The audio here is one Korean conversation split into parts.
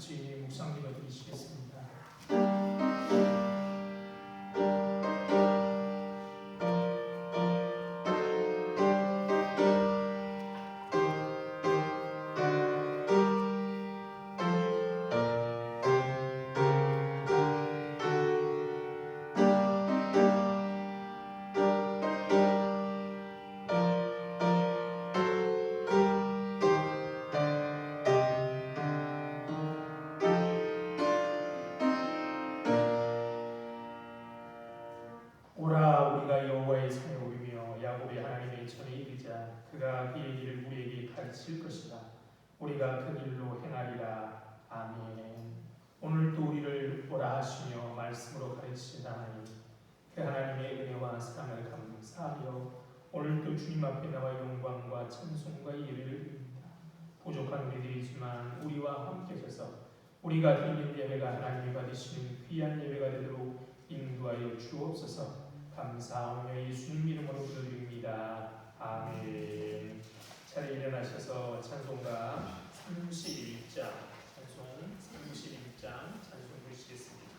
같이 묵상 기도 드리시겠습니다. 오라 우리가 여호와의 산에 오르며 야곱의 하나님의 전에 이르자. 그가 그의 길을 우리에게 가르칠 것이다. 우리가 그 길로 행하리라. 아멘. 오늘도 우리를 오라 하시며 말씀으로 가르치시다니 그 하나님의 은혜와 사랑을 감사하며 오늘도 주님 앞에 나와 영광과 찬송과 예배를 드립니다. 부족한 우리들이지만 우리와 함께 하셔서 우리가 드리는 예배가 하나님이 받으시는 귀한 예배가 되도록 인도하여 주옵소서. 감사하며 예수님 이름으로 기도드립니다. 아멘. 자리에 일어나셔서 찬송가 31장 찬송 부르시겠습니다.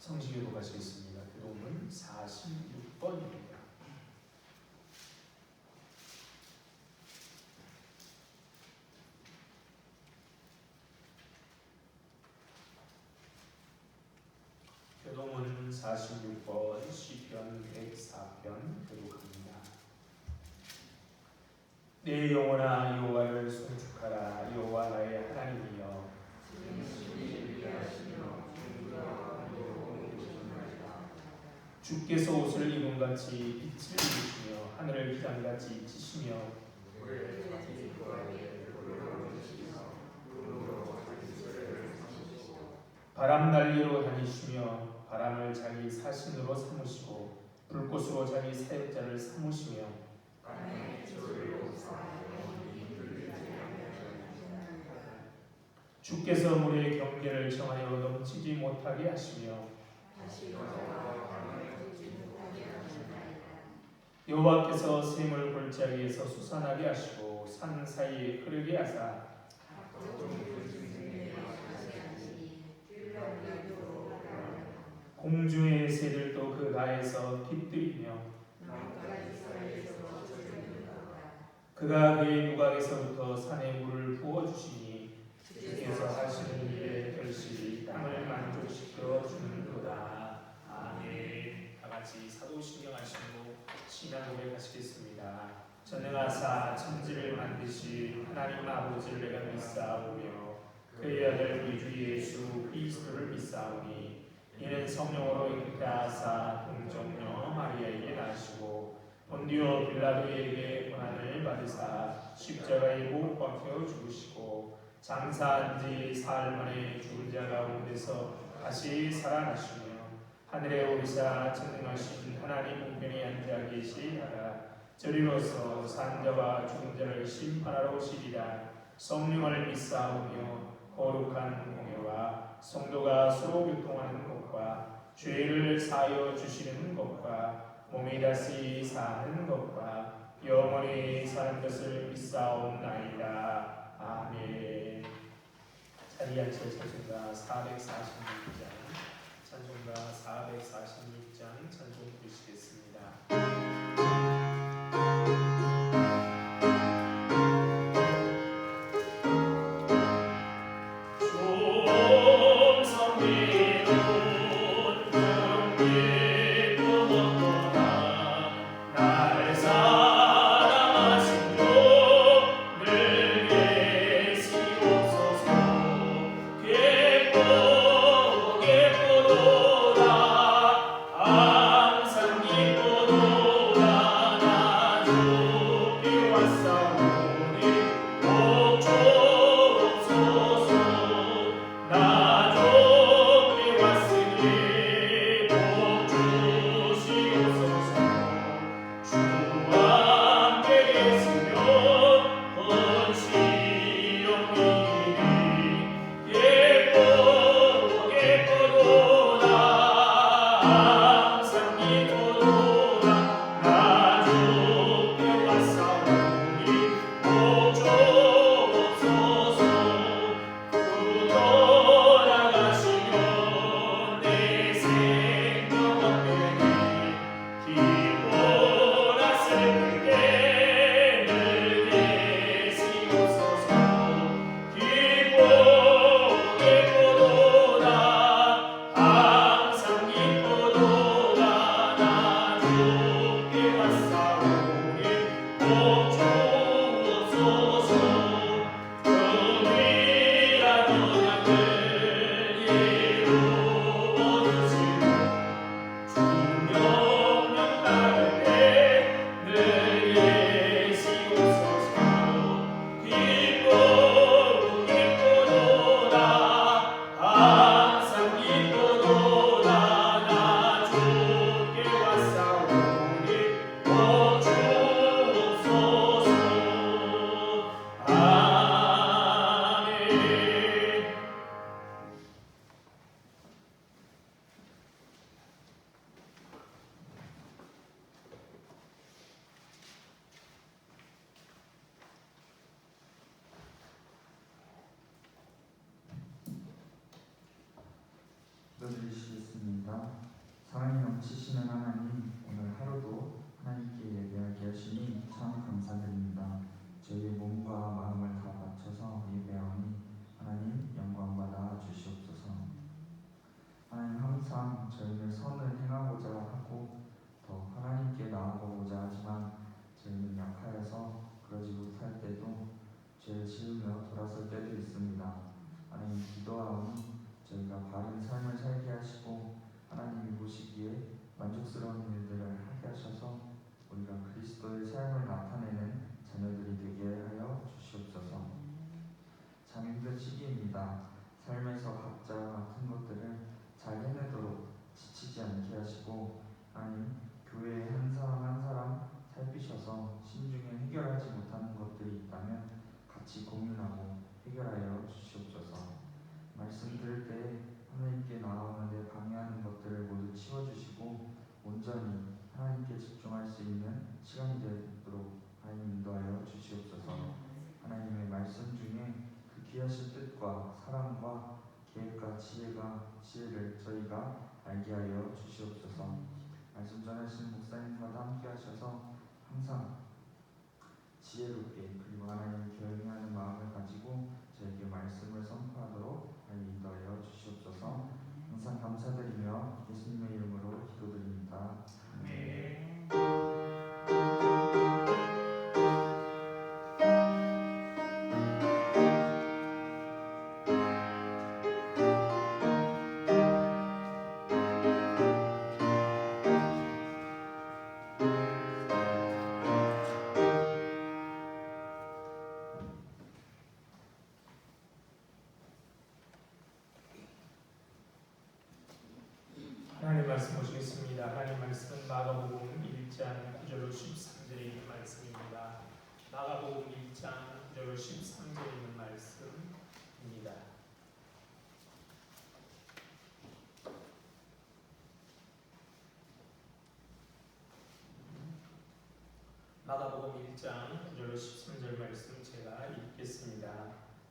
성시교도 가시겠습니다. 교도문 46번입니다. 교도문 46번 시편 104편 교독합니다. 내 영혼아 여호와를 송축하라. 여호와 나의 하나님이여 주께서 옷을 입음같이 빛을 입으시며 하늘을 기장같이 찌시며 바람 난리로 다니시며 바람을 자기 사신으로 삼으시고 불꽃으로 자기 사역자를 삼으시며 주께서 물의 경계를 정하여 넘치지 못하게 하시며 여호와께서 샘을 골짜기에서 솟아나게 하시고 산 사이에 흐르게 하사 공중의 새들도 그 가에서 깃들이며 그가 그의 누각에서부터 산에 물을 부어주시니 주께서 하시는 일에 결실이 땅을 만족시켜 주는도다. 아멘. 다같이 사도신경 하시고 신앙 고백하시겠습니다. 전능하사 천지를 만드신 하나님 아버지를 내가 믿사오며 그의 아들 우리 주 예수 그리스도를 믿사오니 이는 성령으로 잉태하사 동정녀 마리아에게 나시고 본디오 빌라도에게 고난을 받으사 십자가에 못 박혀 죽으시고 장사한 지 사흘 만에 죽은 자 가운데서 다시 살아나시며 하늘에 오르사 전능하신 하나님 우편에 앉아 계시다가 저리로서 산자와 죽은 자를 심판하러 오시리라. 성령을 믿사오며 거룩한 공예와 성도가 서로 교통하는 것과 죄를 사하여 주시는 것과 몸이 다시 사는 것과 영원히 사는 것을 믿사옵나이다. 아멘. 자리에 앉혀 찬송가 446장 찬송가 446장 찬송 부르시겠습니다. 기도드리시겠습니다. 사랑이 넘치시는 하나님, 오늘 하루도 하나님께 예배하게 하시니 참 감사드립니다. 저희의 몸과 마음을 다 바쳐서 예배하오니 하나님 영광받아 주시옵소서. 하나님, 항상 저희는 선을 행하고자 하고 더 하나님께 나아가고자 하지만 저희는 약하여서 그러지 못할 때도 죄를 지으며 돌아설 때도 있습니다. 하나님, 기도하오니 저희가 바른 삶을 살게 하시고 하나님이 보시기에 만족스러운 일들을 하게 하셔서 우리가 그리스도의 삶을 나타내는 자녀들이 되게 하여 주시옵소서. 참 힘든 시기입니다. 삶에서 각자 같은 것들을 잘 해내도록 지치지 않게 하시고 하나님, 교회의 한 사람 한 사람 살피셔서 심중에 해결하지 못하는 것들이 있다면 같이 고민하고 해결하여 주시옵소서. 말씀 들을 때 하나님께 나아오는데 방해하는 것들을 모두 치워주시고 온전히 하나님께 집중할 수 있는 시간이 되도록 하나님 인도하여 주시옵소서. 하나님의 말씀 중에 그 귀하신 뜻과 사랑과 계획과 지혜가 지혜를 저희가 알게 하여 주시옵소서. 말씀 전하신 목사님과도 함께 하셔서 항상 지혜롭게 그리고 하나님을 경외하는 마음을 가지고 저에게 말씀을 선포하도록 인도하여 주시옵소서. 항상 감사드리며 예수님의 이름으로 기도드립니다. 아멘. 하나님 말씀 보시겠습니다. 하나님 말씀은 마가복음 1장 9절로 13절에 있는 말씀입니다. 마가복음 1장 9절로 13절에 있는 말씀입니다. 마가복음 1장 9절로 13절 말씀 제가 읽겠습니다.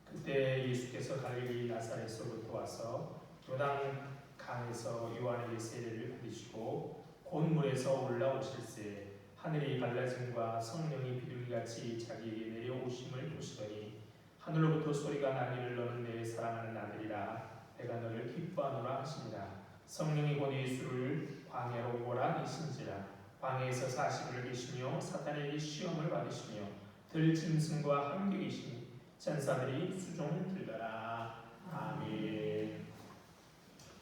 그때 예수께서 갈릴리 나사렛으로부터 와서 요단 강에서 요한에게 세례를 받으시고 곧 물에서 올라오실새 하늘이 갈라짐과 성령이 비둘기같이 자기에게 내려오심을 보시더니 하늘로부터 소리가 나기를 너는 내 사랑하는 아들이라 내가 너를 기뻐하노라 하시니라. 성령이 곧 예수를 광야로 오라 하신지라. 광야에서 40일을 계시며 사탄에게 시험을 받으시며 들짐승과 함께 계시니 천사들이 수종 들더라. 아멘.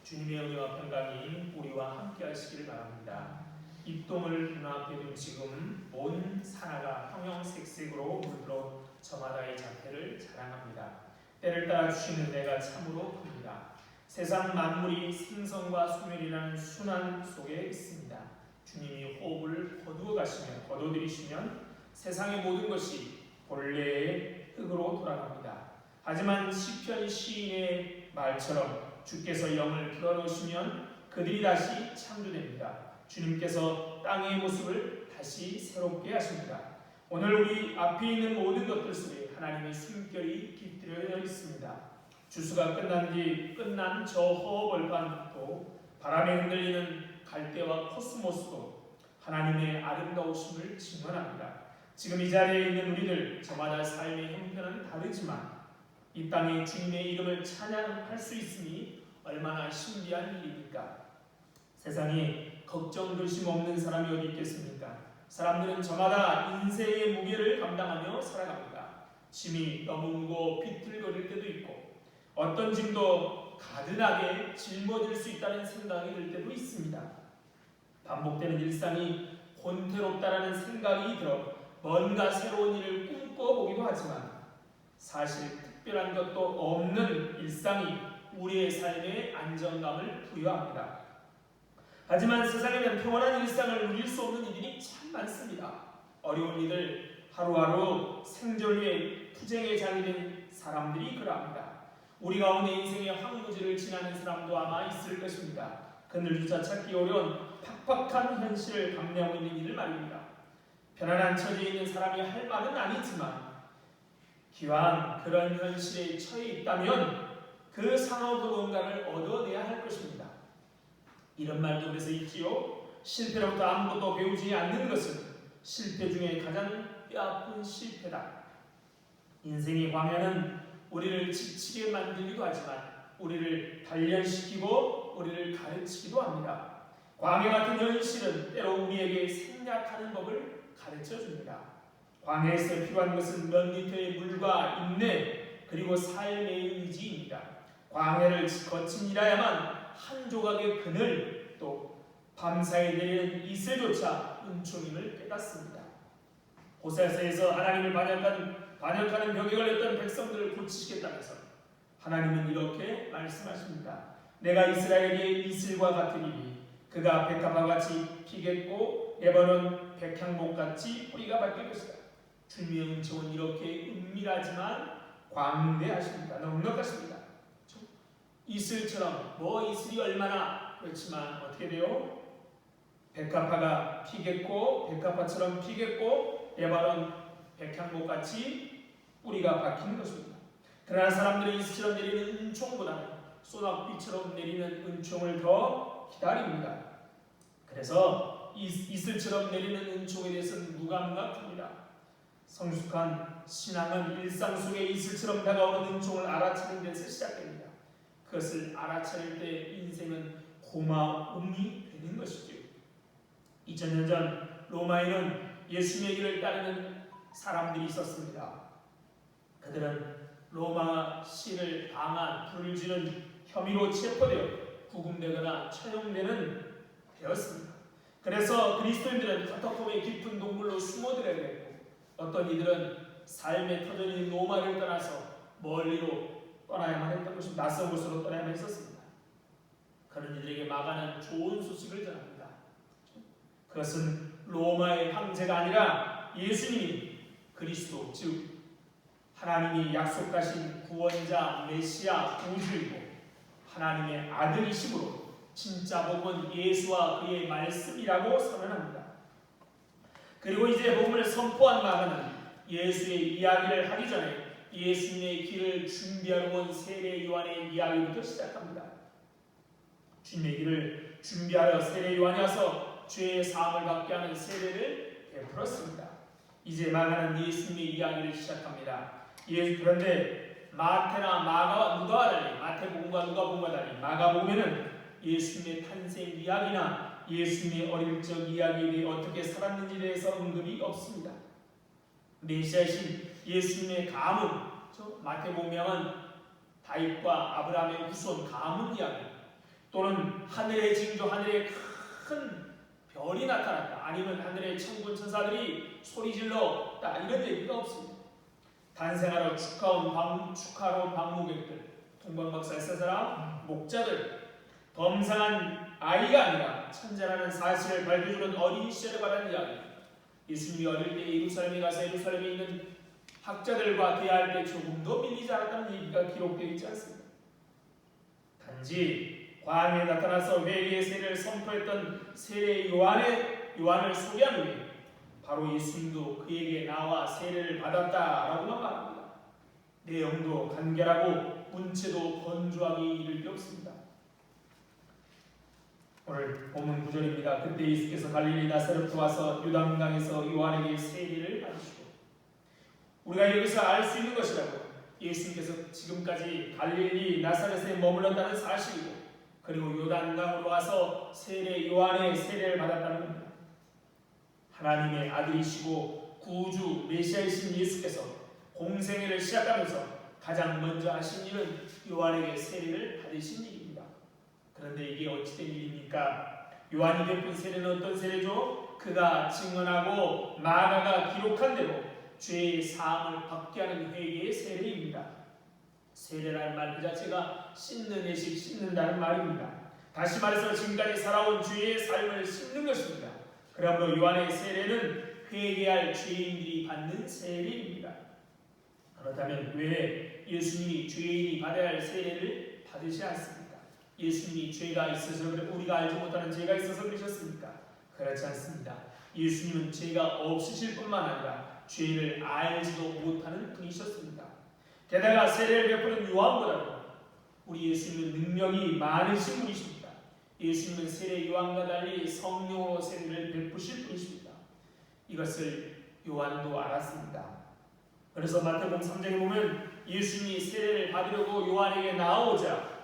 주님의 은혜와 평강이 우리와 함께 하시기를 바랍니다. 입동을 눈앞에 둔 지금 온 산하가 형형색색으로 물들어 저마다의 자태를 자랑합니다. 때를 따라 주시는 내가 참으로 큽니다. 세상 만물이 생성과 소멸이라는 순환 속에 있습니다. 주님이 호흡을 거두어 가시면 거둬들이시면 세상의 모든 것이 본래의 흙으로 돌아갑니다. 하지만 시편 시인의 말처럼 주께서 영을 불어넣으시면 그들이 다시 창조됩니다. 주님께서 땅의 모습을 다시 새롭게 하십니다. 오늘 우리 앞에 있는 모든 것들 속에 하나님의 숨결이 깃들여 있습니다. 주수가 끝난 뒤 끝난 저 허벌판도 바람에 흔들리는 갈대와 코스모스도 하나님의 아름다우심을 증언합니다. 지금 이 자리에 있는 우리들 저마다 삶의 형편은 다르지만 이 땅에 주님의 이름을 찬양할 수 있으니 얼마나 신비한 일입니까? 세상에 걱정 근심 없는 사람이 어디 있겠습니까? 사람들은 저마다 인생의 무게를 감당하며 살아갑니다. 짐이 너무 무거워 비틀거릴 때도 있고 어떤 짐도 가든하게 짊어질 수 있다는 생각이 들 때도 있습니다. 반복되는 일상이 혼태롭다라는 생각이 들어 뭔가 새로운 일을 꿈꿔보기도 하지만 사실 특별한 것도 없는 일상이 우리의 삶에 안정감을 부여합니다. 하지만 세상에는 평온한 일상을 누릴 수 없는 이들이 참 많습니다. 어려운 이들 하루하루 생존 위에 투쟁의 장이 된 사람들이 그러합니다. 우리 가운데 인생의 황무지를 지나는 사람도 아마 있을 것입니다. 그늘조차 찾기 어려운 팍팍한 현실을 감내하고 있는 이들 말입니다. 편안한 처지에 있는 사람이 할 말은 아니지만 기왕 그런 현실에 처해 있다면 그 상황으로 뭔가를 얻어내야 할 것입니다. 이런 말도 그래서 있지요. 실패로부터 아무것도 배우지 않는 것은 실패 중에 가장 뼈아픈 실패다. 인생의 광야는 우리를 지치게 만들기도 하지만 우리를 단련시키고 우리를 가르치기도 합니다. 광야 같은 현실은 때로 우리에게 생략하는 법을 가르쳐줍니다. 광야에서 필요한 것은 몇 리터의 물과 인내 그리고 삶의 의지입니다. 광야를 거친이라야만 한 조각의 그늘 또 밤사이에 내리는 이슬조차 은총임을 깨닫습니다. 호세아서에서 하나님을 반역하는 벽에 걸렸던 백성들을 고치시겠다면서 하나님은 이렇게 말씀하십니다. 내가 이스라엘의 이슬과 같으리니 그가 백합화같이 피겠고 레바논 백향목같이 뿌리가 바뀔 것이다. 주님의 은총은 이렇게 은밀하지만 광대하십니다. 넉넉하십니다. 이슬처럼 이슬이 얼마나 그렇지만 어떻게 돼요? 백합화가 피겠고 백합화처럼 피겠고 레바논 백향목같이 뿌리가 박히는 것입니다. 그러나 사람들의 이슬처럼 내리는 은총보다는 소낙비처럼 내리는 은총을 더 기다립니다. 그래서 이슬처럼 내리는 은총에 대해서는 무감각합니다. 성숙한 신앙은 일상 속에 이슬처럼 다가오는 은총을 알아차리는 데서 시작됩니다. 그것을 알아차릴 때 인생은 고마움이 되는 것이죠. 2000년 전 로마에는 예수님의 길을 따르는 사람들이 있었습니다. 그들은 로마 시를 방한, 불을 지른 혐의로 체포되어 구금되거나 처형되는 되었습니다. 그래서 그리스도인들은 카타콤의 깊은 동굴로 숨어들어야 했고, 어떤 이들은 삶의 터전인 로마를 떠나서 멀리로 떠나야만 했던 것이 낯선 곳으로 떠나야만 했었습니다. 그런 이들에게 마가는 좋은 소식을 전합니다. 그것은 로마의 황제가 아니라 예수님이 그리스도, 즉 하나님이 약속하신 구원자 메시아 구주이고 하나님의 아들이심으로 진짜 복음은 예수와 그의 말씀이라고 선언합니다. 그리고 이제 복음을 선포한 마가는 예수의 이야기를 하기 전에 예수님의 길을 준비하러 온 세례 요한의 이야기부터 시작합니다. 주님의 길을 준비하러 세례 요한이 와서 죄의 사함을 받게 하는 세례를 베풀었습니다. 이제 마가는 예수님의 이야기를 시작합니다. 그런데 마태나 마가와 누가와 달리, 마태복음과 누가복음과 달리 마가복음에는 예수님의 탄생 이야기나 예수님의 어릴 적 이야기에 대해 어떻게 살았는지에 대해서 언급이 없습니다. 메시아이신 예수님의 가문, 마태복음은 다윗과 아브라함의 후손 가문 이야기, 또는 하늘의 징조, 하늘에 큰 별이 나타났다, 아니면 하늘의 천군 천사들이 소리질렀다, 이런 얘기가 없습니다. 탄생하러 축하로 온 방문객들, 동방박사의 세 사람, 목자들, 범상한 아이가 아니라 천재라는 사실을 밝혀주는 어린 시절에 관한 이야기, 예수님이 어릴 때 예루살렘에 가서 예루살렘에 있는 학자들과 대화할 때 조금도 밀리지 않았다는 얘기가 기록되어 있지 않습니다. 단지 광야에 나타나서 회개의 세례를 선포했던 세례 요한을 소개한 후에 바로 예수님도 그에게 나와 세례를 받았다라고만 말합니다. 내용도 간결하고 문체도 건조하게 이를 게 없습니다. 오늘 본문 9절입니다. 그때 예수께서 갈릴리 나사렛에 와서 요단강에서 요한에게 세례를 받으시고, 우리가 여기서 알 수 있는 것이라고, 예수님께서 지금까지 갈릴리 나사렛에 머물렀다는 사실이고, 그리고 요단강으로 와서 세례 요한의 세례를 받았다는 겁니다. 하나님의 아들이시고 구주 메시아이신 예수께서 공생애를 시작하면서 가장 먼저 하신 일은 요한에게 세례를 받으신 일입니다. 그런데 이게 어찌된 일입니까? 요한이 베푼 세례는 어떤 세례죠? 그가 증언하고 마가가 기록한 대로 죄의 사함을 받게 하는 회개의 세례입니다. 세례라는 말 그 자체가 씻는 예식, 씻는다는 말입니다. 다시 말해서 지금까지 살아온 죄의 삶을 씻는 것입니다. 그러므로 요한의 세례는 회개할 죄인들이 받는 세례입니다. 그렇다면 왜 예수님이 죄인이 받아야 할 세례를 받으시 않습니까? 예수님이 죄가 있어서 우리가 알지 못하는 죄가 있어서 그러셨습니까? 그렇지 않습니다. 예수님은 죄가 없으실 뿐만 아니라 죄를 알지도 못하는 분이셨습니다. 게다가 세례를 베푸는 요한보다도 우리 예수님은 능력이 많으신 분이십니다. 예수님은 세례 요한과 달리 성령으로 세례를 베푸실 분이십니다. 이것을 요한도 알았습니다. 그래서 마태복음 3장에 보면 예수님이 세례를 받으려고 요한에게 나오자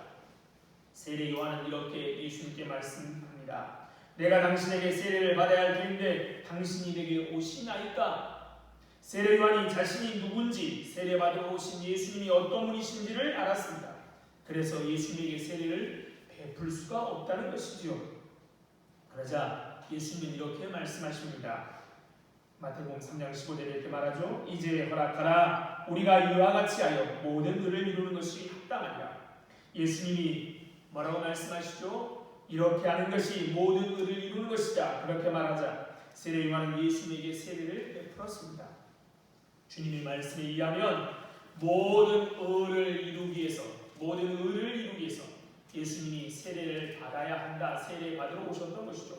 세례 요한은 이렇게 예수님께 말씀합니다. 내가 당신에게 세례를 받아야 할 터인데 당신이 내게 오시나이까? 세례 요한이 자신이 누군지, 세례 받으러 오신 예수님이 어떤 분이신지를 알았습니다. 그래서 예수님에게 세례를 베풀 수가 없다는 것이지요. 그러자 예수님은 이렇게 말씀하십니다. 마태복음 3장 15절에 이렇게 말하죠. 이제 허락하라. 우리가 이와 같이 하여 모든 의를 이루는 것이 합당하리라. 예수님이 뭐라고 말씀하시죠? 이렇게 하는 것이 모든 의를 이루는 것이다. 그렇게 말하자 세례 요한은 예수님에게 세례를 베풀었습니다. 주님의 말씀에 의하면 모든 의를 이루기 위해서 예수님이 세례를 받아야 한다. 세례 받으러 오셨던 것이죠.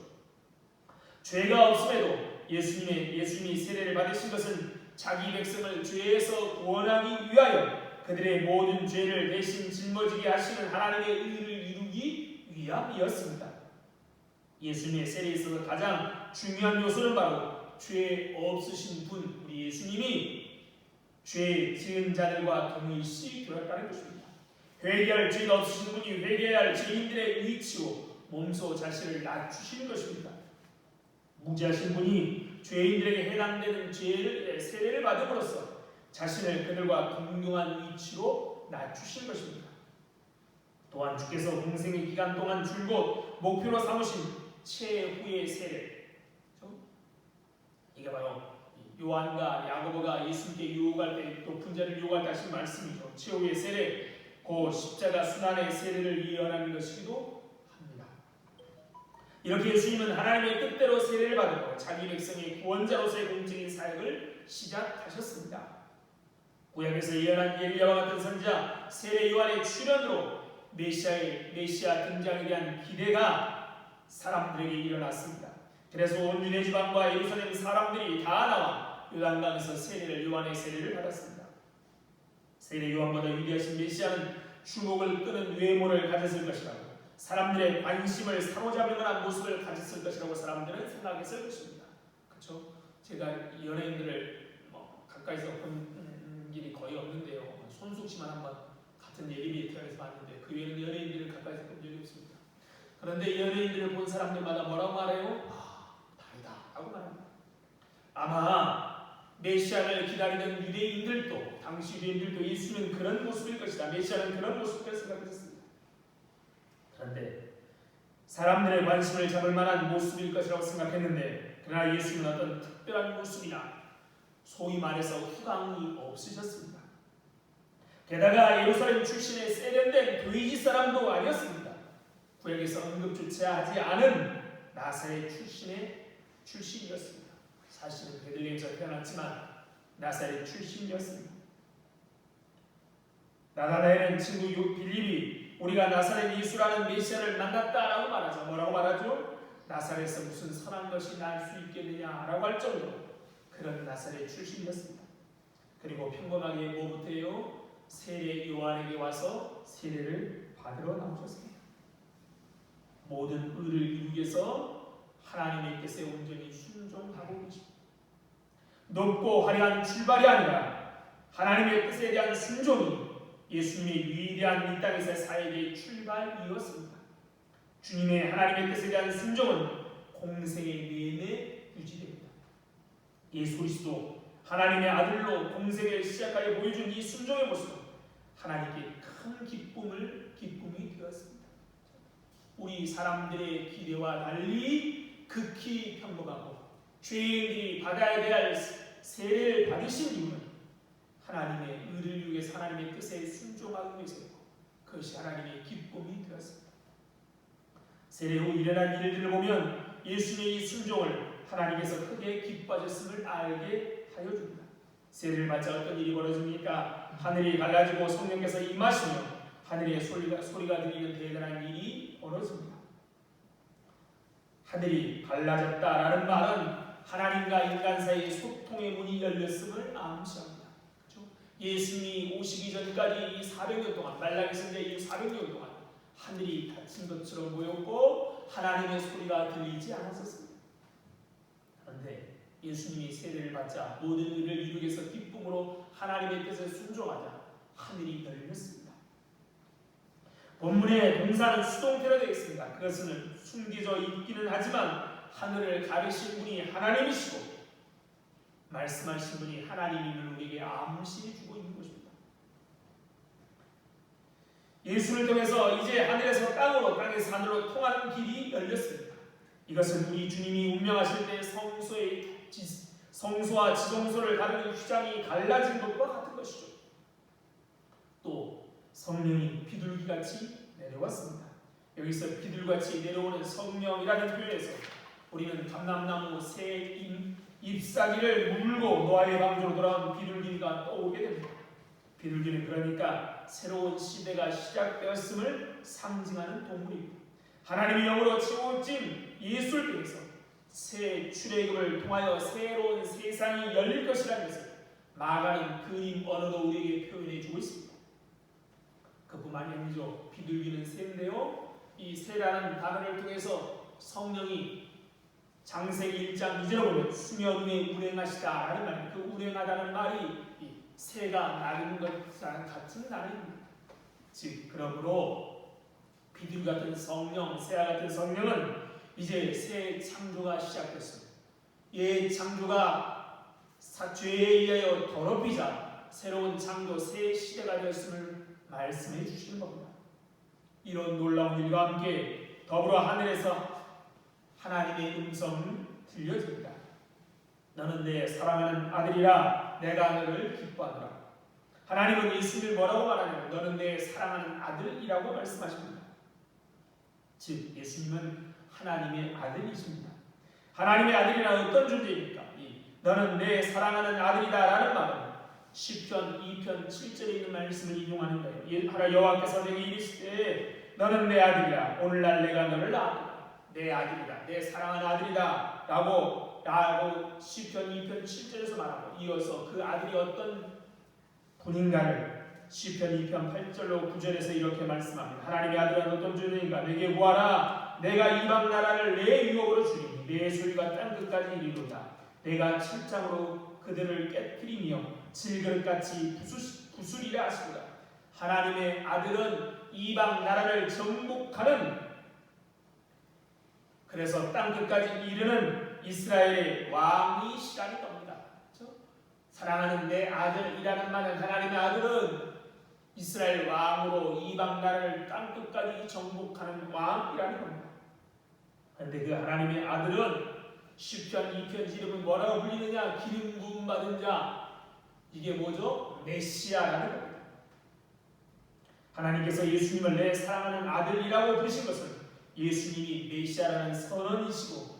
죄가 없음에도 예수님이 세례를 받으신 것은 자기 백성을 죄에서 구원하기 위하여 그들의 모든 죄를 대신 짊어지게 하시는 하나님의 의를 이루기 위함이었습니다. 예수님의 세례에 있어서 가장 중요한 요소는 바로 죄 없으신 분 우리 예수님이 죄 지은 자들과 동일시 되었다는 것입니다. 회개할 죄가 없으신 분이 회개해야 할 죄인들의 위치로 몸소 자신을 낮추시는 것입니다. 무죄하신 분이 죄인들에게 해당되는 죄를 세례를 받음으로써 자신을 그들과 동등한 위치로 낮추신 것입니다. 또한 주께서 공생의 기간 동안 줄곧 목표로 삼으신 최후의 세례, 이게 바로 요한과 야고보가 예수님께 유혹할 때 높은 자를 유혹할 때 하신 말씀이죠. 최후의 세례, 그 십자가 순환의 세례를 예언하는 것이기도 합니다. 이렇게 예수님은 하나님의 뜻대로 세례를 받고 자기 백성의 구원자로서의 공적인 사역을 시작하셨습니다. 구약에서 예언한 엘리야와 같은 선지자 세례 요한의 출현으로 메시아 등장에 대한 기대가 사람들에게 일어났습니다. 그래서 온 유대 지방과 예루살렘 사람들이 다 나와 요단강에서 요한의 세례를 받았습니다. 세례 요한보다 위대하신 메시아는 주목을 끄는 외모를 가졌을 것이라고, 사람들의 관심을 사로잡을 만한 모습을 가졌을 것이라고 사람들은 생각했을 것입니다. 그렇죠? 제가 연예인들을 가까이서 본 일이 거의 없는데요. 손숙 씨만 한번 같은 예리미티에서 봤는데 그 외에는 연예인들을 가까이서 본 적이 없습니다. 그런데 연예인들을 본 사람들마다 뭐라고 말해요? 다르다 라고 말합니다. 아마 메시아를 기다리는 유대인들도, 당시 유대인들도 예수는 그런 모습일 것이다, 메시아는 그런 모습을 생각했습니다. 그런데 사람들의 관심을 잡을 만한 모습일 것이라고 생각했는데, 그러나 예수는 어떤 특별한 모습이나 소위 말해서 후광이 없으셨습니다. 게다가 예루살렘 출신의 세련된 돼지 사람도 아니었습니다. 구약에서 언급조차 하지 않은 나사렛 출신이었습니다. 사실은 베들레헴에서 태어났지만 나사렛 출신이었습니다. 나다나엘은 친구 빌립이 우리가 나사렛 예수라는 메시아를 만났다라고 말하죠. 뭐라고 말하죠? 나사렛에서 무슨 선한 것이 날 수 있겠느냐라고 할 정도로 그런 나사렛 출신이었습니다. 그리고 평범하게 뭐부터요? 세례 요한에게 와서 세례를 받으러 나오셨습니다. 모든 의를 이루기 위해서 하나님의 뜻에 온전히 순종하고 계십니다. 높고 화려한 출발이 아니라 하나님의 뜻에 대한 순종이 예수님의 위대한 이 땅에서의 사역의 출발이었습니다. 주님의 하나님의 뜻에 대한 순종은 공생의 내내 유지됩니다. 예수 그리스도 하나님의 아들로 공생을 시작하여 보여준 이 순종의 모습은 하나님께 큰 기쁨이 되었습니다. 우리 사람들의 기대와 달리 극히 평범하고 죄인들이 받아야 될 세례를 받으신 이유는 하나님의 의를 위해 하나님의 뜻에 순종하기 위해서였고, 그것이 하나님의 기쁨이 되었습니다. 세례 후 일어난 일들을 보면 예수님의 이 순종을 하나님께서 크게 기뻐하셨음을 알게 하여 줍니다. 세례를 받자 어떤 일이 벌어집니까? 하늘이 갈라지고 성령께서 임하시며 하늘의 소리가 들리는 대단한 일이 벌어집니다. 하늘이 갈라졌다라는 말은 하나님과 인간 사이의 소통의 문이 열렸음을 암시합니다. 그렇죠? 예수님이 오시기 전까지 이 400년 동안, 말라기 선지자 이 400년 동안 하늘이 닫힌 것처럼 보였고 하나님의 소리가 들리지 않았었습니다. 그런데 예수님이 세례를 받자 모든 일을 이루기 위해서 기쁨으로 하나님의 뜻에 순종하자 하늘이 열렸습니다. 본문의 동사는 수동태로 되어 있습니다. 그것은 숨겨져 있기는 하지만 하늘을 가리신 분이 하나님이시고 말씀하신 분이 하나님임을 우리에게 암시해 주고 있는 것입니다. 예수를 통해서 이제 하늘에서 땅으로, 땅에서 하늘로 통하는 길이 열렸습니다. 이것은 우리 주님이 운명하실 때 성소와 지성소를 가르는 휘장이 갈라진 것과 같은 것이죠. 또 성령이 비둘기같이 내려왔습니다. 여기서 비둘기같이 내려오는 성령이라는 표현에서 우리는 감람나무 새 잎사귀를 물고 노아의 방주로 돌아온 비둘기가 떠오르게 됩니다. 비둘기는 그러니까 새로운 시대가 시작되었음을 상징하는 동물입니다. 하나님의 영으로 채워진 예수를 통해서 새 출애굽을 통하여 새로운 세상이 열릴 것이라는 것을 마가는 그림 언어로 우리에게 표현해 주고 있습니다. 그뿐만이 아니죠. 비둘기는 새인데요. 이 새라는 단어를 통해서 성령이 창세기 1장 2절에 보면 수면 위에 운행하시다라는 말입니다. 그 운행하다는 말이 이 새가 나는 것과 같은 말입니다. 즉 그러므로 비둘기 같은 성령, 새와 같은 성령은 이제 새 창조가 시작됐습니다. 옛 창조가 죄에 의하여 더럽히자 새로운 창조, 새 시대가 되었음을 말씀해 주시는 겁니다. 이런 놀라운 일과 함께 더불어 하늘에서 하나님의 음성을 들려줍니다. 너는 내 사랑하는 아들이라 내가 너를 기뻐하노라. 하나님은 예수를 뭐라고 말하냐면 너는 내 사랑하는 아들이라고 말씀하십니다. 즉 예수님은 하나님의 아들이십니다. 하나님의 아들이란 어떤 존재입니까? 너는 내 사랑하는 아들이다 라는 말은 시편 2편 7절에 있는 말씀을 인용하는 거예요. 하나 여호와께서 내게 이르시되 너는 내 아들이라 오늘날 내가 너를 낳았다. 내 아들이다, 내 사랑하는 아들이다 라고 시편 2편 7절에서 말하고 이어서 그 아들이 어떤 분인가를 시편 2편 8절로 9절에서 이렇게 말씀합니다. 하나님의 아들은 어떤 존재인가? 내게 구하라. 내가 이방 나라를 내 유업으로 주리니 내 소리가 땅끝까지 이르리로다. 내가 철장으로 그들을 깨뜨리며 질그릇같이 부수리라 하시도다. 하나님의 아들은 이방 나라를 정복하는, 그래서 땅끝까지 이르는 이스라엘의 왕이시라는 겁니다. 그렇죠? 사랑하는 내 아들이라는 말은 하나님의 아들은 이스라엘 왕으로 이방 나라를 땅끝까지 정복하는 왕이라는 겁니다. 그런데 그 하나님의 아들은 시편 2편 이름은 뭐라고 불리느냐? 기름 부음 받은 자. 이게 뭐죠? 메시아라는 겁니다. 하나님께서 예수님을 내 사랑하는 아들이라고 부르신 것은 예수님이 메시아라는 선언이시고,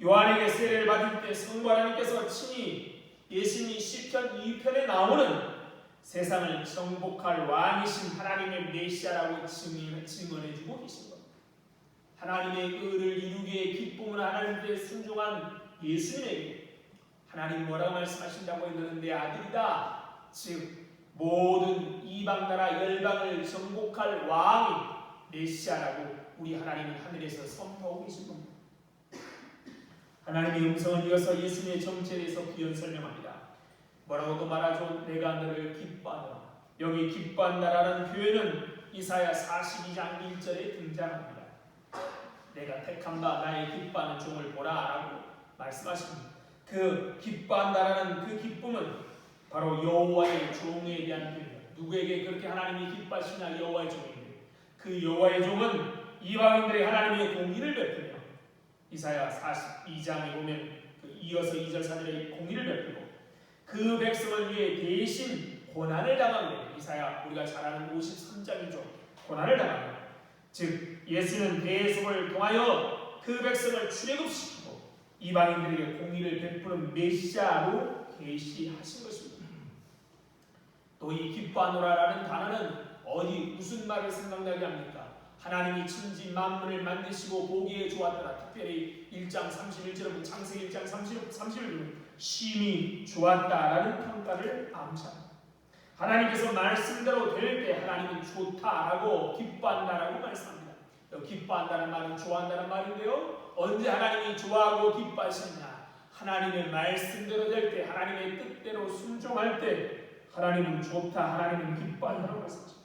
요한에게 세례를 받을 때 성부 하나님께서 친히 예수님이 시편 2편에 나오는 세상을 정복할 왕이신 하나님의 메시아라고 증언해주고 계신 겁니다. 하나님의 의를 이루기에 기쁨을 하나님께 순종한 예수님에게 하나님 뭐라고 말씀하신다고 했는데 내 아들이다. 즉 모든 이방나라 열방을 정복할 왕이 메시아라고 우리 하나님은 하늘에서 선포하고 계신 겁니다. 하나님의 음성을 이어서 예수님의 정체에 대해서 부연 설명합니다. 뭐라고 또 말하죠? 내가 너를 기뻐하노라. 여기 기뻐한다라는 표현은 이사야 42장 1절에 등장합니다. 내가 택한 바 나의 기뻐하는 종을 보라 라고 말씀하십니다. 그 기뻐한다라는 그 기쁨은 바로 여호와의 종에 대한 표현이에요. 누구에게 그렇게 하나님이 기뻐하시냐? 여호와의 종인데 그 여호와의 종은 이방인들의 하나님의 공의를 베푸며 이사야 42장에 보면 이어서 2절 4절에 공의를 베푸고 그 백성을 위해 대신 고난을 당하게 이사야 우리가 잘 아는 53장이죠. 고난을 당하게 즉 예수는 대속을 통하여 그 백성을 출애굽시키고 이방인들에게 공의를 베푸는 메시아로 계시하신 것입니다. 또 이 기뻐하노라라는 단어는 어디 무슨 말을 생각나게 합니까? 하나님이 천지 만물을 만드시고 보기에 좋았더라. 특별히 1장 31절은 창세기 1장 31절은 심히 좋았다라는 평가를 암시합니다. 하나님께서 말씀대로 될 때 하나님은 좋다라고 기뻐한다라고 말씀합니다. 기뻐한다는 말은 좋아한다는 말인데요. 언제 하나님이 좋아하고 기뻐하시느냐? 하나님의 말씀대로 될 때, 하나님의 뜻대로 순종할 때 하나님은 좋다, 하나님은 기뻐한다고 말씀하십니다.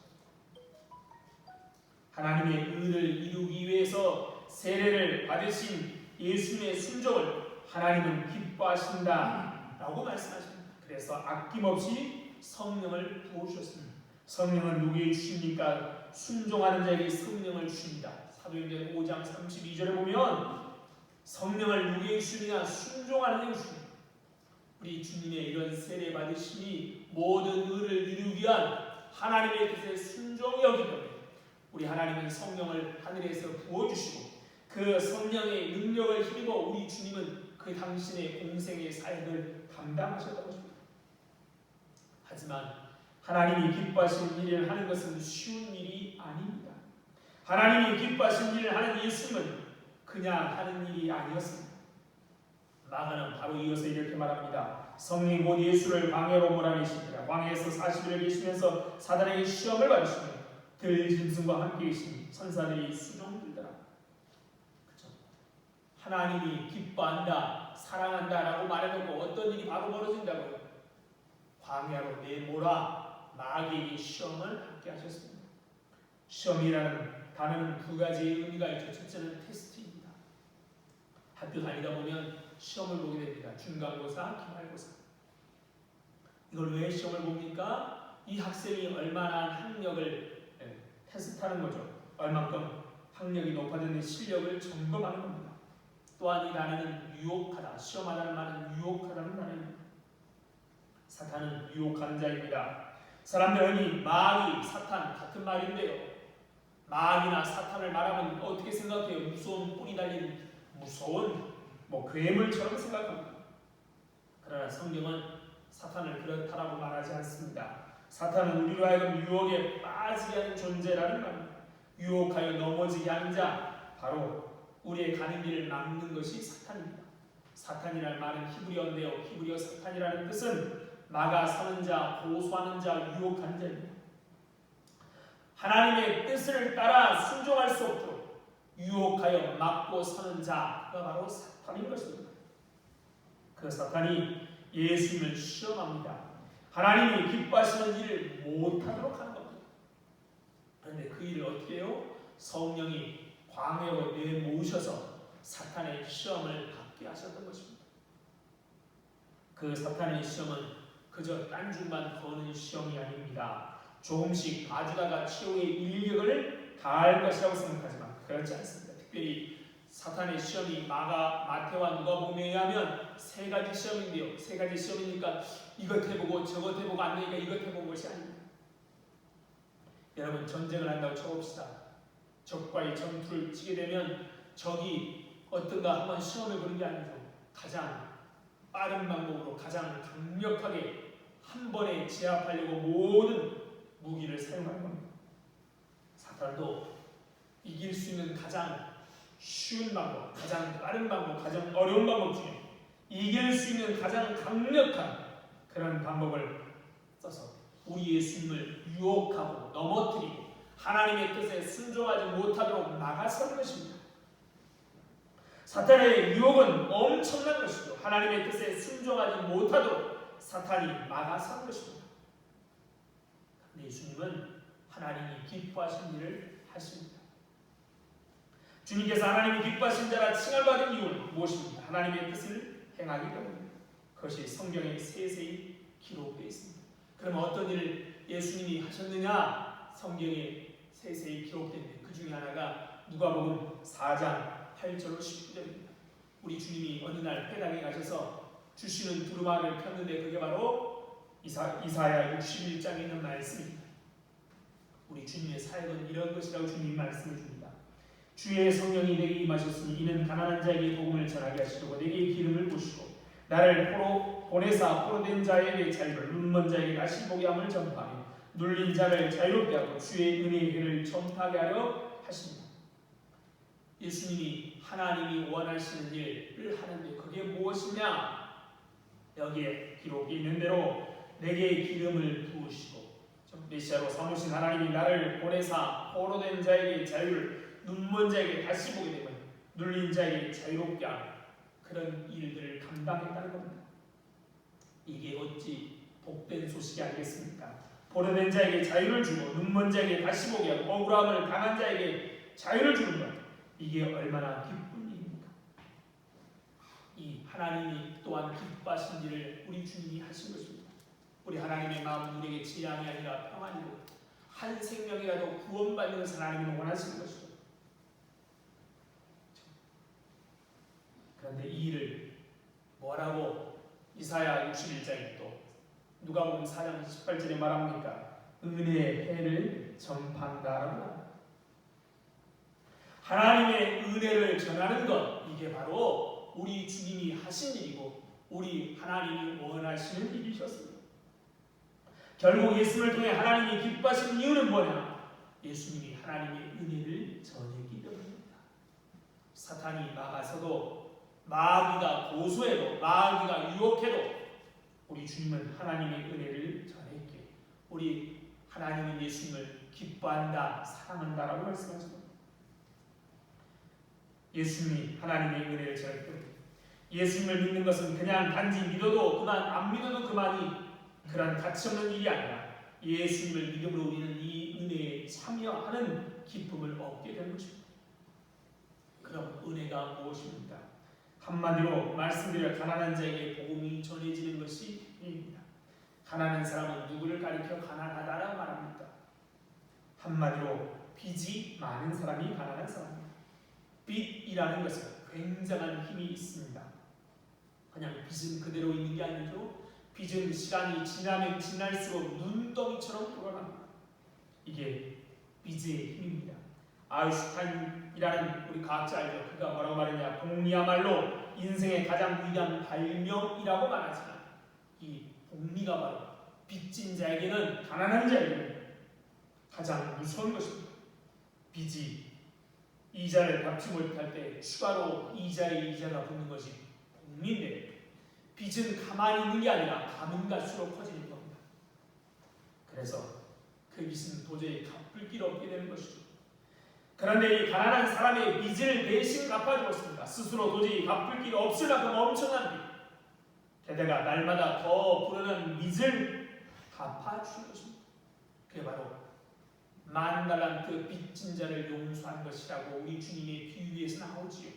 하나님의 의를 이루기 위해서 세례를 받으신 예수님의 순종을 하나님은 기뻐하신다라고 말씀하십니다. 그래서 아낌없이 성령을 부어주셨습니다. 성령은 누구에게 주십니까? 순종하는 자에게 성령을 주십니다. 사도행전 5장 32절에 보면 성령을 누구에게 주느냐? 순종하는 자에게 주십니다. 우리 주님의 이런 세례 받으심이 모든 의를 이루기 위한 하나님의 뜻의 순종이었기 때문에 우리 하나님은 성령을 하늘에서 부어주시고 그 성령의 능력을 힘입어 우리 주님은 그 당신의 공생의 사역을 감당하셨다고 합니다. 하지만 하나님이 기뻐하시는 일을 하는 것은 쉬운 일이 아닙니다. 하나님이 기뻐하시는 일을 하는 예수님은 그냥 하는 일이 아니었습니다. 마가는 바로 이어서 이렇게 말합니다. 성령 곧 예수를 광야로 몰아내시니라. 광야에서 40일을 계시면서 사단에게 시험을 받으시며 들짐승과 함께 계신 천사들이 수종들더라. 그렇죠? 하나님이 기뻐한다, 사랑한다라고 말해놓고 어떤 일이 바로 벌어진다고요? 광야로 내몰아 마귀에게 시험을 함께 하셨습니다. 시험이라는 단어는 두 가지의 의미가 있죠. 첫째는 테스트입니다. 학교 다니다 보면 시험을 보게 됩니다. 중간고사, 기말고사. 이걸 왜 시험을 봅니까? 이 학생이 얼마나 학력을 테스트하는 거죠. 얼만큼 학력이 높아지는 실력을 점검하는 겁니다. 또한 이 단어는 유혹하다, 시험하다는 말은 유혹하다는 단어입니다. 사탄은 유혹하는 자입니다. 사람들은 흔히 마귀, 사탄 같은 말인데요. 마귀나 사탄을 말하면 어떻게 생각해요? 무서운 뿔이 달린 무서운 괴물처럼 생각합니다. 그러나 성경은 사탄을 그렇다라고 말하지 않습니다. 사탄은 우리로 하여금 유혹에 빠지게 하는 존재라는 말입니다. 유혹하여 넘어지게 하는 자, 바로 우리의 가는 길을 막는 것이 사탄입니다. 사탄이라는 말은 히브리어인데요. 히브리어 사탄이라는 뜻은 막아서는 자, 고소하는 자, 유혹하는 자입니다. 하나님의 뜻을 따라 순종할 수 없도록 유혹하여 막고 서는 자가 바로 사탄인 것입니다. 그 사탄이 예수님을 시험합니다. 하나님이 기뻐하시는 일을 못하도록 하는 겁니다. 그런데 그 일을 어떻게 해요? 성령이 광야로 내모으셔서 사탄의 시험을 받게 하셨던 것입니다. 그 사탄의 시험은 그저 딴중만 거는 시험이 아닙니다. 조금씩 봐주다가 최후의 인력을 다할 것이라고 생각하지만 그렇지 않습니다. 특별히 사탄의 시험이 마태와 누가복음에 의하면 세 가지 시험인데요. 세 가지 시험이니까 이것 해보고 저것 해보고 안 되니까 이것 해본 것이 아닙니다. 여러분, 전쟁을 한다고 쳐봅시다. 적과의 전투를 치게 되면 적이 어떤가 한번 시험을 보는 게 아니죠. 가장 빠른 방법으로 가장 강력하게 한 번에 제압하려고 모든 무기를 사용하는 겁니다. 사탄도 이길 수 있는 가장 쉬운 방법, 가장 빠른 방법, 가장 어려운 방법 중에 이길 수 있는 가장 강력한 그런 방법을 써서 우리 예수님을 유혹하고 넘어뜨리고 하나님의 뜻에 순종하지 못하도록 막아서는 것입니다. 사탄의 유혹은 엄청난 것이죠. 하나님의 뜻에 순종하지 못하도록 사탄이 막아서는 것입니다. 예수님은 하나님이 기뻐하신 일을 하십니다. 주님께서 하나님이 기뻐하신 자라 칭함받은 이유는 무엇입니까? 하나님의 뜻을 행하기 때문입니다. 그것이 성경에 세세히 기록되어 있습니다. 그러면 어떤 일을 예수님이 하셨느냐? 성경에 세세히 기록되는데 그 중에 하나가 누가복음 4장 8절로 19절입니다. 우리 주님이 어느 날 회당에 가셔서 주시는 두루마리를 폈는데 그게 바로 이사야 61장에 있는 말씀입니다. 우리 주님의 사역은 이런 것이라고 주님이 말씀해 줍니다. 주의 성령이 내게 임하셨으니 이는 가난한 자에게 복음을 전하게 하시려고 내게 기름을 부으시고 나를 보내사 포로된 자에게 자유를 눈먼 자에게 다시 보게 함을 전파하며 눌린 자를 자유롭게 하고 주의 은혜의 해를 전파하게 하려 하십니다. 예수님이 하나님이 원하시는 일을 하는데 그게 무엇이냐? 여기에 기록이 있는 대로 내게 기름을 부으시고 메시아로 삼으신 하나님이 나를 보내사 포로된 자에게 자유를 눈먼 자에게 다시 보게 되면 눌린 자에게 자유롭게 하는 그런 일들을 감당했다는 겁니다. 이게 어찌 복된 소식이 아니겠습니까? 포로된 자에게 자유를 주고 눈먼 자에게 다시 보게 하고 억울함을 당한 자에게 자유를 주는 것, 이게 얼마나 기쁜 일입니까? 이 하나님이 또한 기뻐하신 일을 우리 주님이 하신 것입니다. 우리 하나님의 마음은 우리에게 재앙이 아니라 평안이고 한 생명이라도 구원받는 것을 하나님은 원하시는 것이죠. 그런데 이 일을 뭐라고 이사야 61장에 또 누가복음 4장 18절에 말합니까? 은혜의 해를 전파한다라고 합니다. 하나님의 은혜를 전하는 것, 이게 바로 우리 주님이 하신 일이고 우리 하나님이 원하시는 일이셨습니다. 결국 예수님을 통해 하나님이 기뻐하시는 이유는 뭐냐? 예수님이 하나님의 은혜를 전했기 때문입니다. 사탄이 막아서도 마귀가 고소해도 마귀가 유혹해도 우리 주님은 하나님의 은혜를 전했기에 우리 하나님은 예수님을 기뻐한다, 사랑한다라고 말씀하십니다. 예수님이 하나님의 은혜를 저렇게 예수님을 믿는 것은 그냥 단지 믿어도 그만, 안 믿어도 그만이 그런 가치없는 일이 아니라 예수님을 믿음으로 우리는 이 은혜에 참여하는 기쁨을 얻게 되는 것입니다. 그럼 은혜가 무엇입니까? 한마디로 말씀드려 가난한 자에게 복음이 전해지는 것이 은혜입니다. 가난한 사람은 누구를 가리켜 가난하다라고 말합니까? 한마디로 빚이 많은 사람이 가난한 사람입니다. 빚이라는 것은 굉장한 힘이 있습니다. 그냥 빚은 그대로 있는 게 아니죠. 빚은 시간이 지나면 지날수록 눈덩이처럼 돌아갑니다. 이게 빚의 힘입니다. 아인슈타인이라는 우리 과학자 알죠? 그가 뭐라고 말했냐? 복리야말로 인생의 가장 위대한 발명이라고 말하지만 이 복리가 바로 빚진 자에게는, 가난한 자에게는 가장 무서운 것입니다. 빚이 이자를 갚지 못할 때 추가로 이자에 이자가 붙는 것이 복리인데, 빚은 가만히 있는 게 아니라 가면 갈수록 커지는 겁니다. 그래서 그 빚은 도저히 갚을 길 없게 되는 것이죠. 그런데 이 가난한 사람의 빚을 대신 갚아주었습니다. 스스로 도저히 갚을 길 없을 만큼 엄청난 빚, 게다가 날마다 더 불어나는 빚을 갚아주는 것입니다. 그게 바로 만 달란트 빚진 자를 용서한 것이라고 우리 주님의 비유에서 나오지요.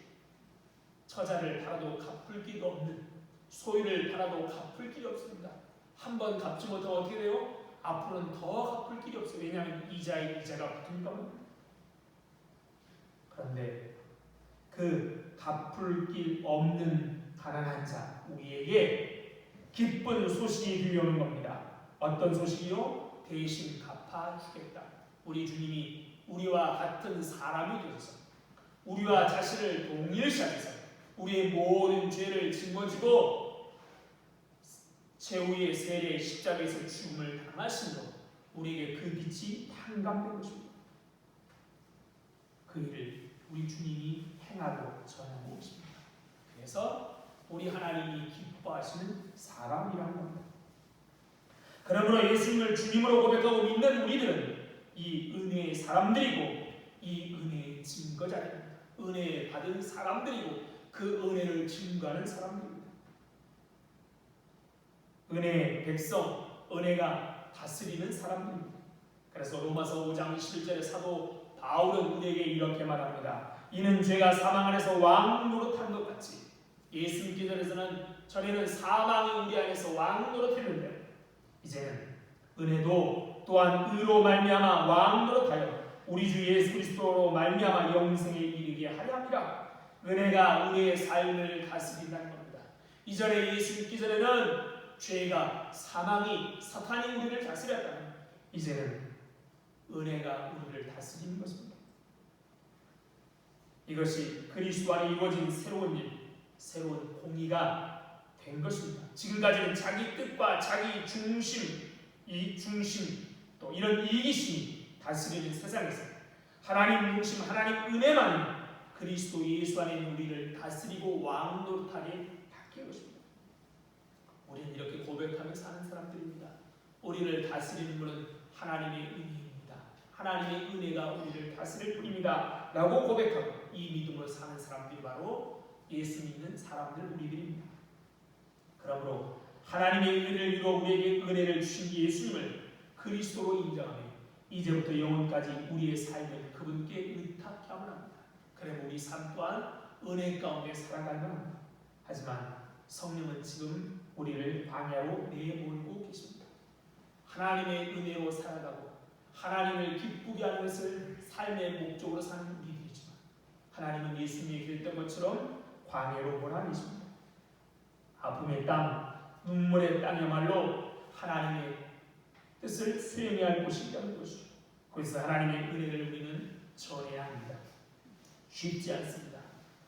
처자를 팔아도 갚을 길이 없는, 소유를 팔아도 갚을 길이 없습니다. 한 번 갚지 못하면 어떻게 돼요? 앞으로는 더 갚을 길이 없어요. 왜냐하면 이자에 이자가 붙으니까. 그런데 그 갚을 길 없는 가난한 자, 우리에게 기쁜 소식이 들려오는 겁니다. 어떤 소식이요? 대신 갚아주겠다. 우리 주님이 우리와 같은 사람이 되셔서 우리와 자신을 동일시하셔서 우리의 모든 죄를 짊어지고 최후의 세례 십자가에서 죽음을 당하심으로 우리에게 그 빛이 탕감된 것입니다. 그 일을 우리 주님이 행하고 전하고 계십니다. 그래서 우리 하나님이 기뻐하시는 사람이라는 겁니다. 그러므로 예수님을 주님으로 고백하고 믿는 우리들은 이 은혜의 사람들이고 이 은혜의 증거자입니다. 은혜 받은 사람들이고 그 은혜를 증거하는 사람들입니다. 은혜의 백성, 은혜가 다스리는 사람들입니다. 그래서 로마서 5장 11절에 사도 바울은 우리에게 이렇게 말합니다. 이는 죄가 사망 안에서 왕 노릇한 것 같이 예수 믿기 전에는 사망이 우리 안에서 왕 노릇했는데 이제는 은혜도 또한 의로 말미암아 왕 노릇하여 우리 주 예수 그리스도로 말미암아 영생에 이르게 하려 함이라. 은혜가 우리의 삶을 다스린다는 겁니다. 이전에 예수 믿기 전에는 죄가, 사망이, 사탄이 우리를 다스렸다면 이제는 은혜가 우리를 다스리는 것입니다. 이것이 그리스도 안에 이루어진 새로운 일, 새로운 공의가 된 것입니다. 지금까지는 자기 뜻과 자기 중심, 또 이런 이기심이 다스리는 세상에서 하나님 중심, 하나님 은혜만이 그리스도 예수 안에 있는 우리를 다스리고 왕노릇하게 바뀌는 것입니다. 우리는 이렇게 고백하며 사는 사람들입니다. 우리를 다스리는 분은 하나님의 은혜입니다. 하나님의 은혜가 우리를 다스릴 뿐입니다. 라고 고백하고 이 믿음으로 사는 사람들이 바로 예수 믿는 사람들, 우리들입니다. 그러므로 하나님의 은혜를 이루어 우리에게 은혜를 주신 예수님을 그리스도로 인정하며 이제부터 영원까지 우리의 삶을 그분께 의탁케 하면 합니다. 그리고 우리 삶 또한 은혜 가운데 살아가면 합니다. 하지만 성령은 지금 우리를 광야로 내몰고 계십니다. 하나님의 은혜로 살아가고 하나님을 기쁘게 하는 것을 삶의 목적으로 사는 우리들이지만 하나님은 예수님이 길던 것처럼 광야로 보내십니다. 아픔의 땅, 눈물의 땅이야말로 하나님의 뜻을 수행해야 할 곳이 있다는 것이죠. 그래서 하나님의 은혜를 우리는 전해야 합니다. 쉽지 않습니다.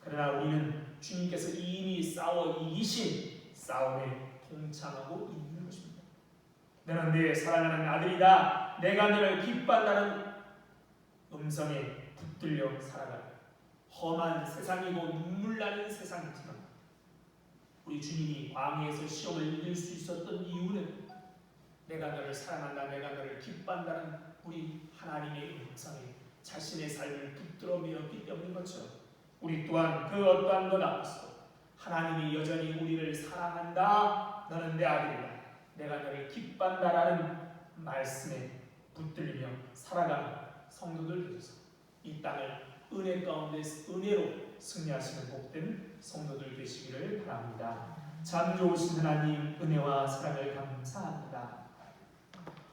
그러나 우리는 주님께서 이미 싸워 이기신 싸움에 동참하고 있는 것입니다. 너는 내 사랑하는 아들이다. 내가 너를 기뻐한다는 음성에 붙들려 살아가라. 험한 세상이고 눈물 나는 세상이지만 우리 주님이 광야에서 시험을 이길 수 있었던 이유는 내가 너를 사랑한다, 내가 너를 기뻐한다는 우리 하나님의 음성에 자신의 삶을 붙들어 매었기 때문인 것처럼 우리 또한 그 어떠한 것 앞에서 하나님이 여전히 우리를 사랑한다, 너는 내 아들이다, 내가 너를 기뻐한다라는 말씀에 붙들리며 살아가는 성도들 되셔서 이 땅을 은혜 가운데 은혜로 승리하시는 복된 성도들 되시기를 바랍니다. 참 좋으신 하나님, 은혜와 사랑을 감사합니다.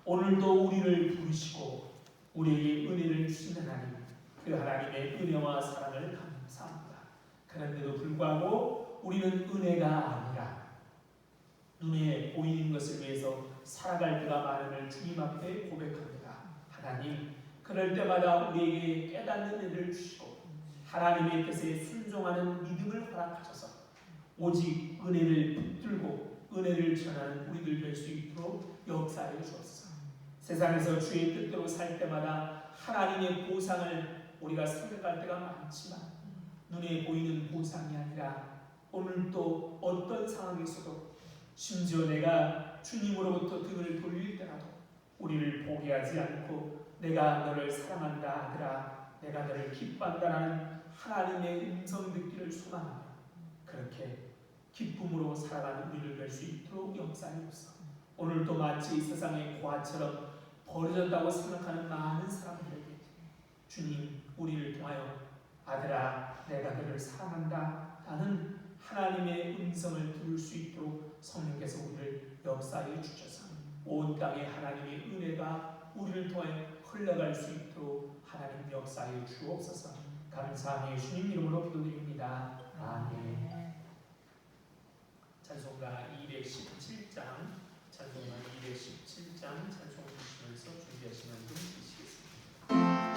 오늘도 우리를 부르시고 우리에게 은혜를 주신 하나님, 그 하나님의 은혜와 사랑을 감사합니다. 그런데도 불구하고 우리는 은혜가 아니라 눈에 보이는 것을 위해서 살아갈 때가 많음을 주님 앞에 고백합니다. 하나님, 그럴 때마다 우리에게 깨닫는 은혜를 주시고 하나님의 뜻에 순종하는 믿음을 허락하셔서 오직 은혜를 붙들고 은혜를 전하는 우리들 될 수 있도록 역사해 주옵소서. 세상에서 주의 뜻대로 살 때마다 하나님의 보상을 우리가 생각할 때가 많지만 눈에 보이는 보상이 아니라 오늘도 어떤 상황에서도 심지어 내가 주님으로부터 등을 돌릴 때라도 우리를 포기하지 않고 내가 너를 사랑한다 아들아, 내가 너를 기뻐한다라는 하나님의 음성 듣기를 소망하며 그렇게 기쁨으로 살아가는 우리를 될 수 있도록 역사하옵소서. 오늘도 마치 이 세상의 고아처럼 버려졌다고 생각하는 많은 사람들에게 주님 우리를 통하여 아들아 내가 너를 사랑한다 라는 하나님의 음성을 들을 수 있도록 성령께서 우리를 역사해 주셔서 온 땅에 하나님의 은혜가 우리를 통해 흘러갈 수 있도록 하나님 역사해 주옵소서. 감사하며 주님 이름으로 기도드립니다. 아멘. 찬송가 217장 찬송가 217장 찬송 주시면서 준비하시는 분 계시겠습니다.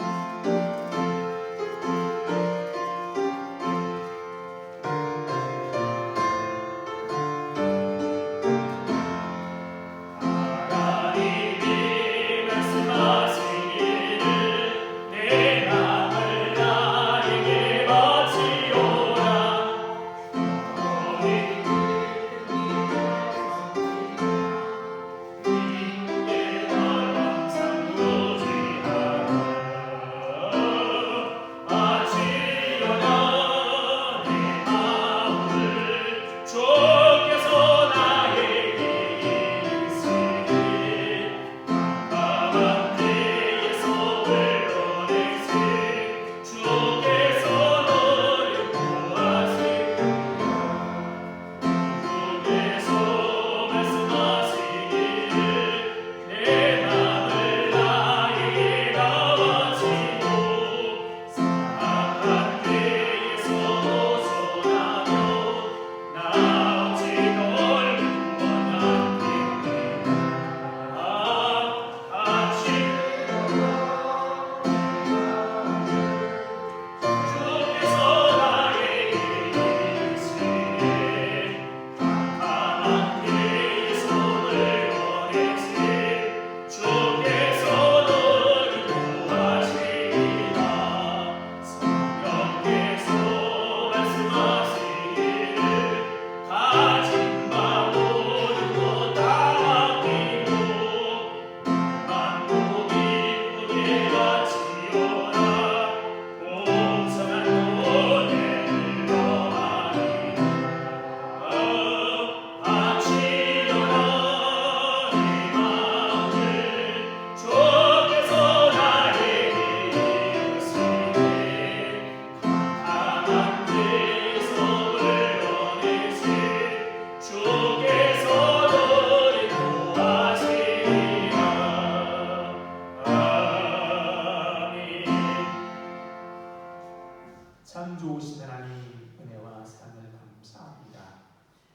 참 좋으신 하나님 은혜와 사랑을 감사합니다.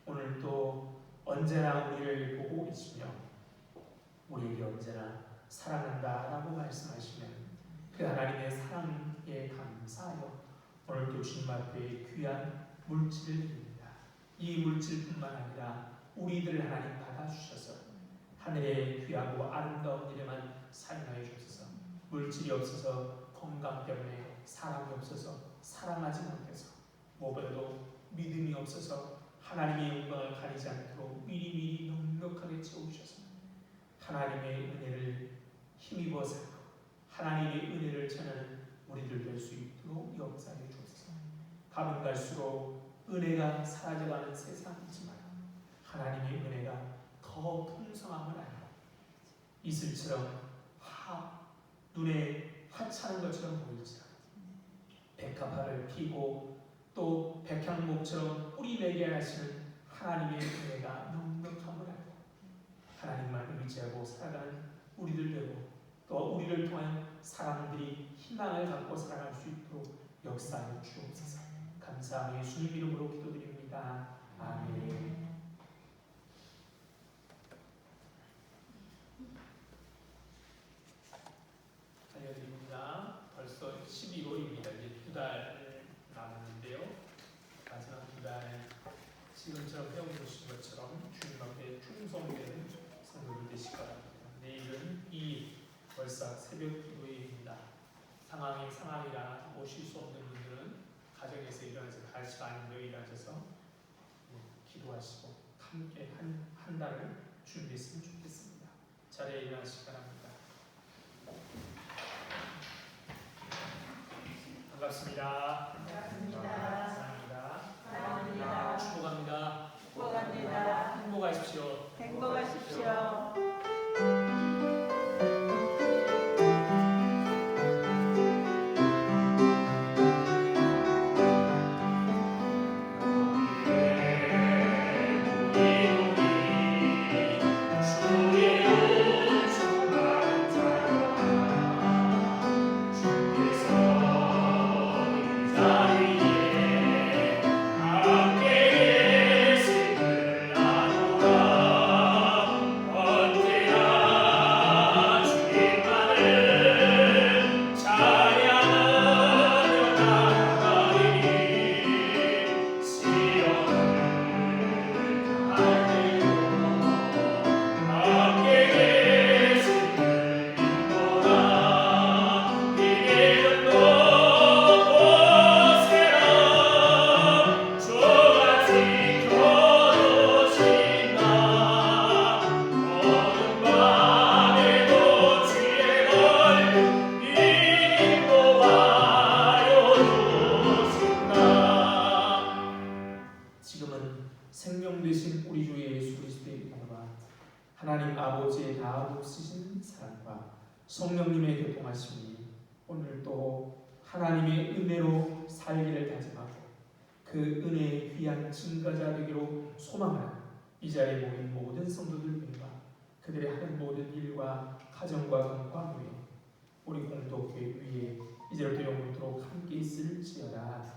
오늘도 언제나 우리를 보고 계시며 우리에게 언제나 사랑한다라고 말씀하시는 그 하나님의 사랑에 감사하여 오늘도 주님 앞에 귀한 물질을 드립니다. 이 물질뿐만 아니라 우리들 하나님 받아주셔서 하늘의 귀하고 아름다운 일에만 사용하여 주셔서 물질이 없어서 건강 때문에 사람이 없어서 사랑하지 못해서 무엇보다도 믿음이 없어서 하나님의 영광을 가리지 않도록 미리미리 넉넉하게 채워주셔서 하나님의 은혜를 힘입어 살고 하나님의 은혜를 전하는 우리들 될 수 있도록 역사해 주옵소서. 가면 갈수록 은혜가 사라져가는 세상이지만 하나님의 은혜가 더 풍성함을 알고 이슬처럼 눈에 하찮은 것처럼 보일지라도 백합화를 피고 또 백향목처럼 뿌리 내게 하시는 하나님의 은혜가 넉넉함을 알고 하나님만 의지하고 살아가는 우리들 되고 또 우리를 통한 사람들이 희망을 갖고 살아갈 수 있도록 역사하여 주옵소서. 감사하며 예수님 이름으로 기도드립니다. 아멘. 알려드립니다. 벌써 12월입니다. 이제 2달 남았는데요. 마지막 2달 지금처럼 배워보신 것처럼 주님 앞에 충성되는 성도들 되실 거랍니다. 내일은 2일 벌써 새벽 기도회입니다. 상황이라 오실 수 없는 분들은 가정에서 일어나서 같이 아닌데 일어나셔서 기도하시고 함께 한 달을 준비했으면 좋겠습니다. 자리에 일어나시기 바랍니다. 반갑습니다. 감사합니다. 축복합니다. 행복하십시오. 생명 되신 우리 주 예수 그리스도의 은혜와 하나님 아버지의 다함없으신 사랑과 성령님의 교통하심이 오늘도 하나님의 은혜로 살기를 다짐하고 그 은혜의 귀한 증거자 되기로 소망하는 이 자리에 모인 모든 성도들과 그들의 하는 모든 일과 가정과 건강을 위해 우리 공동교회 위에 이제부터 영원토록 함께 있을지어다.